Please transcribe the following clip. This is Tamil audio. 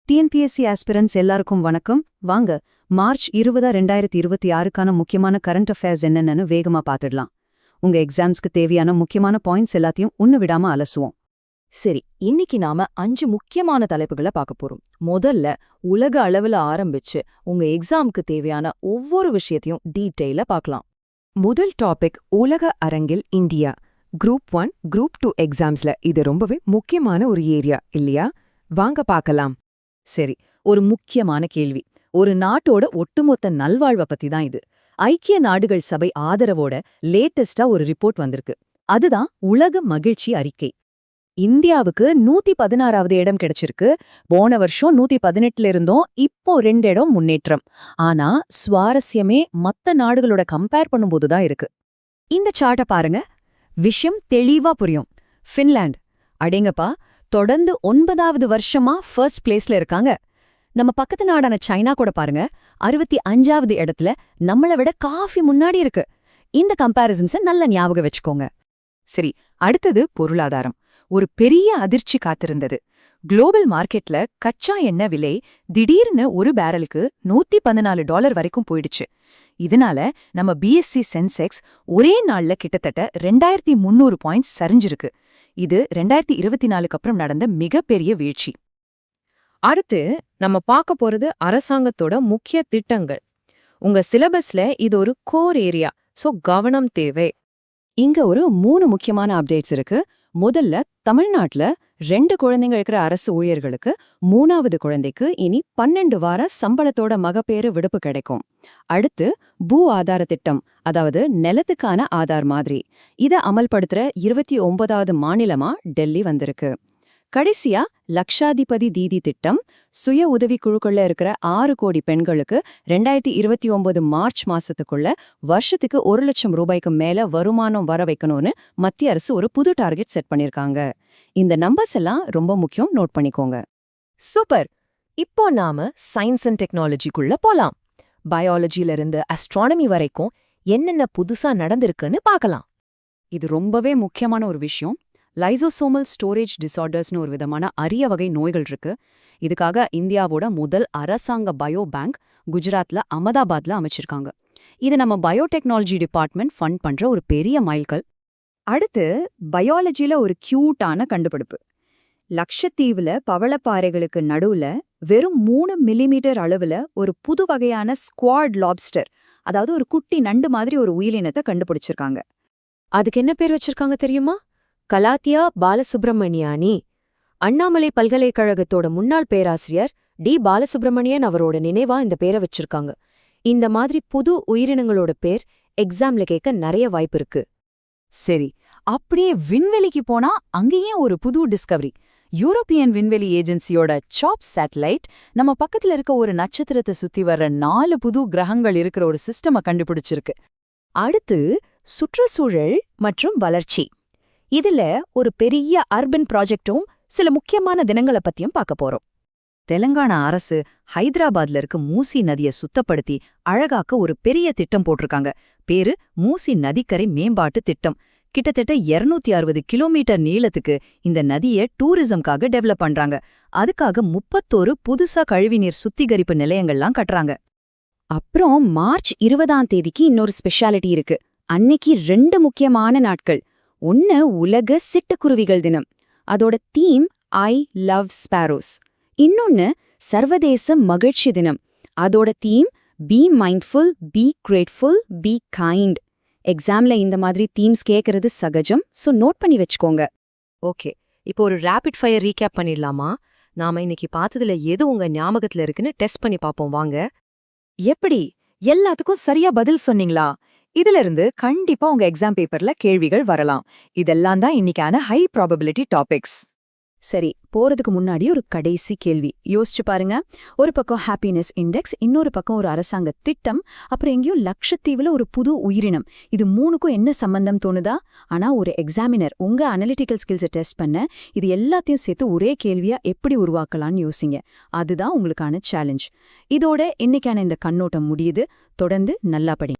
டிஎன்பிஎஸ்சி ஆஸ்பிரன்ட்ஸ் எல்லாருக்கும் வணக்கம். வாங்க மார்ச் 20, 2026க்கான முக்கியமான கரண்ட் அஃபேர்ஸ் என்னென்னு வேகமா பார்த்துடலாம். உங்க எக்ஸாம்ஸ்க்கு தேவையான முக்கியமான பாயிண்ட்ஸ் எல்லாத்தையும் ஒண்ணு விடாம அலசுவோம். சரி, இன்னைக்கு நாம 5 முக்கியமான தலைப்புகளை பார்க்க போறோம். முதல்ல உலக அளவுல ஆரம்பிச்சு உங்க எக்ஸாமுக்கு தேவையான ஒவ்வொரு விஷயத்தையும் டீட்டெயிலா பார்க்கலாம். முதல் டாபிக் உலக அரங்கில் இந்தியா. குரூப் 1, குரூப் 2 எக்ஸாம்ஸ்ல இது ரொம்பவே முக்கியமான ஒரு ஏரியா இல்லையா? வாங்க பார்க்கலாம். சரி, ஒரு முக்கியமான கேள்வி. ஒரு நாட்டோட ஒட்டுமொத்த நல்வாழ்வை பத்தி தான் இது. ஐக்கிய நாடுகள் சபை ஆதரவோட லேட்டஸ்டா ஒரு ரிப்போர்ட் வந்திருக்கு. அதுதான் உலக மகிழ்ச்சி அறிக்கை. இந்தியாவுக்கு 116வது இடம் கிடைச்சிருக்கு. போன வருஷம் 118ல இருந்தோம். இப்போ 2 இடம் முன்னேற்றம். ஆனா சுவாரஸ்யமே மத்த நாடுகளோட கம்பேர் பண்ணும்போது தான் இருக்கு. இந்த சார்ட்ட பாருங்க, விஷயம் தெளிவா புரியும். ஃபின்லாந்து அடேங்கப்பா, தொடர்ந்து 9வது வருஷமா ஃபர்ஸ்ட் பிளேஸ்ல இருக்காங்க. நம்ம பக்கத்து நாடான சைனா கூட பாருங்க, 65வது இடத்துல நம்மளை விட காஃபி முன்னாடி இருக்கு. இந்த கம்பேரிசன்ஸை நல்ல ஞாபகம் வச்சுக்கோங்க. சரி, அடுத்தது பொருளாதாரம். ஒரு பெரிய அதிர்ச்சி காத்திருந்தது. குளோபல் மார்க்கெட்ல கச்சா எண்ணெய் விலை திடீர்னு ஒரு பேரலுக்கு $114 வரைக்கும் போயிடுச்சு. இதனால நம்ம பிஎஸ்சி சென்செக்ஸ் ஒரே நாள்ல கிட்டத்தட்ட 2300 பாயிண்ட்ஸ் சரிஞ்சிருக்கு. இது 2024க்கு அப்புறம் நடந்த மிகப்பெரிய வீழ்ச்சி. அடுத்து நம்ம பார்க்க போறது அரசாங்கத்தோட முக்கிய திட்டங்கள். உங்க சிலபஸ்ல இது ஒரு கோர் ஏரியா, சோ கவனம் தேவை. இங்க ஒரு 3 முக்கியமான அப்டேட்ஸ் இருக்கு. முதல்ல, தமிழ்நாட்டுல 2 குழந்தைங்க இருக்கிற அரசு ஊழியர்களுக்கு 3வது குழந்தைக்கு இனி 12 வார சம்பளத்தோட மகப்பேறு விடுப்பு கிடைக்கும். அடுத்து, பூ ஆதார திட்டம், அதாவது நிலத்துக்கான ஆதார் மாதிரி. இதை அமல்படுத்துற 29வது மாநிலமா டெல்லி வந்திருக்கு. கடைசியா, லக்ஷாதிபதி தீதி திட்டம், சுய உதவி குழுக்குள்ள இருக்கிற 6 கோடி பெண்களுக்கு 2029 மார்ச் மாசத்துக்குள்ள வருஷத்துக்கு 1 லட்சம் ரூபாய்க்கு மேல வருமானம் வர வைக்கணும்னு மத்திய அரசு ஒரு புது டார்கெட் செட் பண்ணிருக்காங்க. இந்த நம்பர்ஸ் எல்லாம் ரொம்ப முக்கியம், நோட் பண்ணிக்கோங்க. சூப்பர். இப்போ நாம சயின்ஸ் அண்ட் டெக்னாலஜிக்குள்ள போலாம். பயாலஜில இருந்து அஸ்ட்ரானமி வரைக்கும் என்னென்ன புதுசா நடந்திருக்குன்னு பார்க்கலாம். இது ரொம்பவே முக்கியமான ஒரு விஷயம். லைசோசோமல் ஸ்டோரேஜ் டிசார்டர்ஸ்னு ஒரு விதமான அரிய வகை நோய்கள் இருக்கு. இதுக்காக இந்தியாவோட முதல் அரசாங்க பயோ பேங்க் குஜராத்ல அகமதாபாத்ல அமைச்சிருக்காங்க. இது நம்ம பயோடெக்னாலஜி டிபார்ட்மெண்ட் ஃபண்ட் பண்ற ஒரு பெரிய மைல்கல். அடுத்து, பயாலஜில ஒரு கியூட்டான கண்டுபிடிப்பு. லட்சத்தீவுல பவளப்பாறைகளுக்கு நடுவுல வெறும் 3 மில்லிமீட்டர் அளவுல ஒரு புது வகையான ஸ்குவாட் லாப்ஸ்டர், அதாவது ஒரு குட்டி நண்டு மாதிரி ஒரு உயிரினத்தை கண்டுபிடிச்சிருக்காங்க. அதுக்கு என்ன பேர் வச்சிருக்காங்க தெரியுமா? கலாத்தியா பாலசுப்ரமணியானி. அண்ணாமலை பல்கலைக்கழகத்தோட முன்னாள் பேராசிரியர் டி. பாலசுப்ரமணியன் அவரோட நினைவா இந்த பேரை வச்சிருக்காங்க. இந்த மாதிரி புது உயிரினங்களோட பேர் எக்ஸாம்ல கேட்க நிறைய வாய்ப்பு இருக்கு. சரி, அப்படியே விண்வெளிக்கு போனா அங்கேயும் ஒரு புது டிஸ்கவரி. யூரோப்பியன் விண்வெளி ஏஜென்சியோட சாப் சேட்டலைட் நம்ம பக்கத்துல இருக்க ஒரு நட்சத்திரத்தை சுத்தி வர்ற 4 புது கிரகங்கள் இருக்கிற ஒரு சிஸ்டமை கண்டுபிடிச்சிருக்கு. அடுத்து, சுற்றுச்சூழல் மற்றும் வளர்ச்சி. இதுல ஒரு பெரிய அர்பன் ப்ராஜெக்டும் சில முக்கியமான தினங்களை பத்தியும் பார்க்க போறோம். தெலங்கானா அரசு ஹைதராபாத்ல இருக்க மூசி நதியை சுத்தப்படுத்தி அழகாக்க ஒரு பெரிய திட்டம் போட்டிருக்காங்க. பேரு மூசி நதிக்கரை மேம்பாட்டு திட்டம். கிட்டத்தட்ட 260 கிலோமீட்டர் நீளத்துக்கு இந்த நதியை டூரிசம்காக டெவலப் பண்றாங்க. அதுக்காக 31 புதுசா கழிவுநீர் சுத்திகரிப்பு நிலையங்கள்லாம் கட்டுறாங்க. அப்புறம் மார்ச் 20ஆம் தேதிக்கு இன்னொரு ஸ்பெஷாலிட்டி இருக்கு. அன்னைக்கு 2 முக்கியமான நாட்கள். ஒன்னு உலக சிட்டுக்குருவிகள் தினம், அதோட தீம் ஐ லவ் ஸ்பாரோஸ். இன்னொன்னு சர்வதேச மகிழ்ச்சி தினம், அதோட theme B mindful, be grateful, be kind. எக்ஸாம்ல இந்த மாதிரி தீம்ஸ் கேட்கறது சகஜம், சோ நோட் பண்ணி வச்சுக்கோங்க. ஓகே, இப்போ ஒரு ரேபிட் ஃபயர் ரீகேப் பண்ணிடலாமா? நாம இன்னைக்கு பார்த்ததுல எது உங்க ஞாபகத்துல இருக்குன்னு டெஸ்ட் பண்ணி பார்ப்போம் வாங்க. எப்படி எல்லாத்துக்கும் சரியா பதில் சொன்னீங்களா? இதுல இருந்து கண்டிப்பா உங்க எக்ஸாம் பேப்பர்ல கேள்விகள் வரலாம். இதெல்லாம் தான் இன்னைக்கான ஹை ப்ராபபிலிட்டி டாபிக்ஸ். சரி, போறதுக்கு முன்னாடி ஒரு கடைசி கேள்வி யோசிச்சு பாருங்க. ஒரு பக்கம் ஹாப்பினஸ் இண்டெக்ஸ், இன்னொரு பக்கம் ஒரு அரசாங்க திட்டம், அப்புறம் எங்கேயோ லட்சத்தீவுல ஒரு புது உயிரினம். இது 3க்கும் என்ன சம்பந்தம் தோணுதா? ஆனா ஒரு எக்ஸாமினர் உங்க அனலிட்டிக்கல் ஸ்கில்ஸை டெஸ்ட் பண்ண இது எல்லாத்தையும் சேர்த்து ஒரே கேள்வியா எப்படி உருவாக்கலாம்னு யோசிங்க. அதுதான் உங்களுக்கான சேலஞ்ச். இதோட இன்னைக்கான இந்த கண்ணோட்டம் முடியுது. தொடர்ந்து நல்லா படி.